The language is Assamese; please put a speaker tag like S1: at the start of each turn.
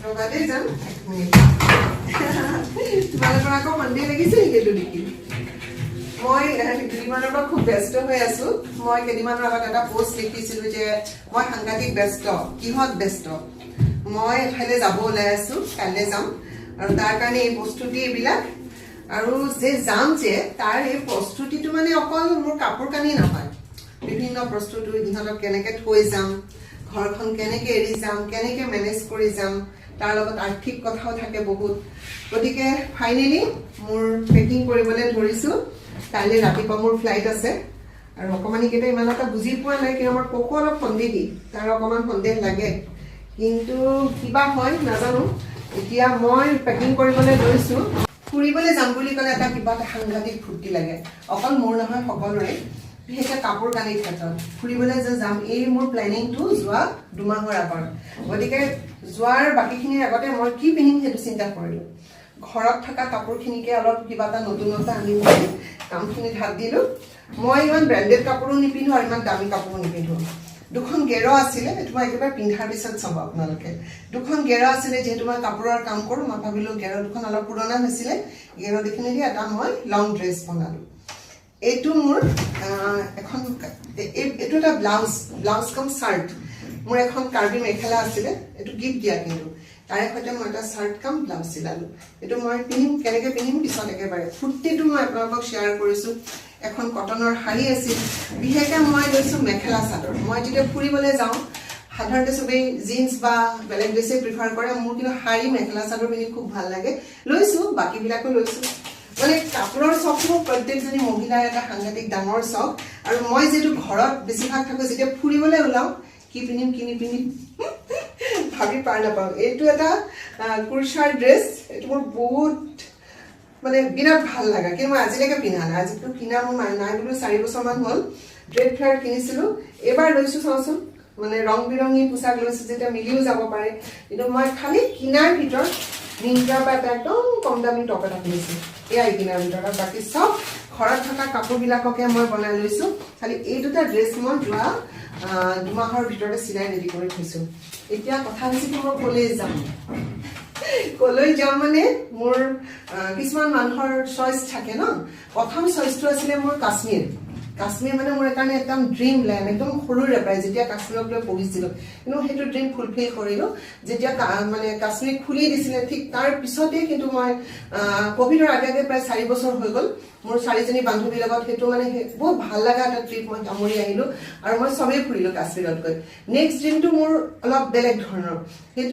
S1: ৰগাতে যাম 1 মিনিট তোমালোকৰ আকৌ সন্দেহ লাগিছে নেকি এইটো দেখি মই কেইদিনমানৰ পৰা খুব ব্যস্ত হৈ আছো মই কেইদিনমানৰ আগত এটা পোষ্ট লিখিছিলো যে মই সাংঘাতিক ব্যস্ত কিহত ব্যস্ত মই এফালে যাব ওলাই আছো কাইলৈ যাম আৰু তাৰ কাৰণে এই প্ৰস্তুতি এইবিলাক আৰু যে যাম যে তাৰ এই প্ৰস্তুতিটো মানে অকল মোৰ কাপোৰ কানি নহয় বিভিন্ন প্ৰস্তুতি ইহঁতক কেনেকৈ থৈ যাম ঘৰখন কেনেকৈ এৰি যাম কেনেকৈ মেনেজ কৰি যাম তাৰ লগত আৰ্থিক কথাও থাকে বহুত গতিকে ফাইনেলি মোৰ পেকিং কৰিবলৈ ধৰিছোঁ কাইলৈ ৰাতিপুৱা মোৰ ফ্লাইট আছে আৰু অকণমানিকেইটা ইমান এটা বুজি পোৱা নাই কিন্তু আমাৰ ককো অলপ সন্দেহী তাৰ অকণমান সন্দেহ লাগে কিন্তু কিবা হয় নাজানো এতিয়া মই পেকিং কৰিবলৈ লৈছোঁ ফুৰিবলৈ যাম বুলি ক'লে এটা কিবা এটা সাংঘাতিক ফূৰ্তি লাগে অকল মোৰ নহয় সকলোৰে বিশেষকৈ কাপোৰ কানিৰ ক্ষেত্ৰত ফুৰিবলৈ যে যাম এই মোৰ প্লেনিংটো যোৱা 2 মাহৰ আগত গতিকে যোৱাৰ বাকীখিনিৰ আগতে মই কি পিন্ধিম সেইটো চিন্তা কৰিলোঁ ঘৰত থকা কাপোৰখিনিকে অলপ কিবা এটা নতুনতা আনিম বুলি কামখিনিত হাত দিলোঁ মই ইমান ব্ৰেণ্ডেড কাপোৰো নিপিন্ধোঁ আৰু ইমান দামী কাপোৰো নিপিন্ধোঁ দুখন গেৰ আছিলে এইটো মই একেবাৰে পিন্ধাৰ পিছত চাব আপোনালোকে দুখন গেৰ আছিলে যিহেতু মই কাপোৰৰ কাম কৰোঁ মই ভাবিলোঁ গেৰ দুখন অলপ পুৰণা হৈছিলে গেৰ দুখনেদি এটা মই লং ড্ৰেছ বনালোঁ এইটো মোৰ এখন এইটো এটা ব্লাউজ কাম চাৰ্ট মোৰ এখন কাৰ্বি মেখেলা আছিলে এইটো গিফ্ট দিয়া কিন্তু তাৰে সৈতে মই এটা চাৰ্ট কাম ব্লাউজ চিলালোঁ এইটো মই পিন্ধিম কেনেকৈ পিন্ধিম পিছত একেবাৰে ফূৰ্তিটো মই আপোনালোকক শ্বেয়াৰ কৰিছোঁ এখন কটনৰ শাৰী আছিল বিশেষকৈ মই লৈছোঁ মেখেলা চাদৰ মই যেতিয়া ফুৰিবলৈ যাওঁ সাধাৰণতে চবেই জিন্স বা বেলেগ ড্ৰেছেই প্ৰিফাৰ কৰে মোৰ কিন্তু শাৰী মেখেলা চাদৰ পিন্ধি খুব ভাল লাগে লৈছোঁ বাকীবিলাকো লৈছোঁ মানে কাপোৰৰ চখটো প্ৰত্যেকজনী মহিলাৰ এটা সাংঘাতিক ডাঙৰ চখ আৰু মই যিহেতু ঘৰত বেছিভাগ থাকোঁ যেতিয়া ফুৰিবলৈ ওলাওঁ কি পিন্ধিম কি নিপিন্ধিম ভাবি পাৰ নাপাওঁ এইটো এটা কুৰ্চাৰ ড্ৰেছ এইটো মোৰ বহুত মানে বিৰাট ভাল লগা কিন্তু মই আজিলৈকে পিন্ধা নাই আজিতো কিনা মোৰ নাই বোলো 4 বছৰমান হ'ল ট্ৰেড ফেয়াৰ কিনিছিলোঁ এইবাৰ লৈছোঁ চাওঁচোন মানে ৰং বিৰঙী পোচাক লৈছোঁ যেতিয়া মিলিও যাব পাৰে কিন্তু মই খালি কিনাৰ ভিতৰত মিন্ত্ৰাৰ পৰা এটা একদম কম দামী টপ এটা কিনিছোঁ এয়াই কিনাৰ ভিতৰত বাকী চব ঘৰত থকা কাপোৰবিলাককে মই বনাই লৈছোঁ খালি এই দুটা ড্ৰেছ মই যোৱা 2 মাহৰ ভিতৰতে চিলাই ৰেডি কৰি থৈছোঁ এতিয়া কথা হৈছে কি মই কলৈ যাম মানে মোৰ কিছুমান মানুহৰ চইচ থাকে ন প্ৰথম চইচটো আছিলে মোৰ কাশ্মীৰ মানে মোৰ কাৰণে একদম ড্ৰিম লেণ্ড একদম সৰুৰে পৰাই যেতিয়া কাশ্মীৰক লৈ পঢ়িছিলোঁ কিন্তু সেইটো ড্ৰিম ফুলফিল কৰিলোঁ যেতিয়া মানে কাশ্মীৰ খুলি দিছিলে ঠিক তাৰ পিছতেই কিন্তু মই ক'ভিডৰ আগে প্ৰায় 4 বছৰ হৈ গ'ল মোৰ 4জনী বান্ধৱীৰ লগত সেইটো মানে বহুত ভাল লগা এটা ট্ৰিপ মই সামৰি আহিলোঁ আৰু মই চবেই ফুৰিলোঁ কাশ্মীৰত গৈ নেক্সট ড্ৰিমটো মোৰ অলপ বেলেগ ধৰণৰ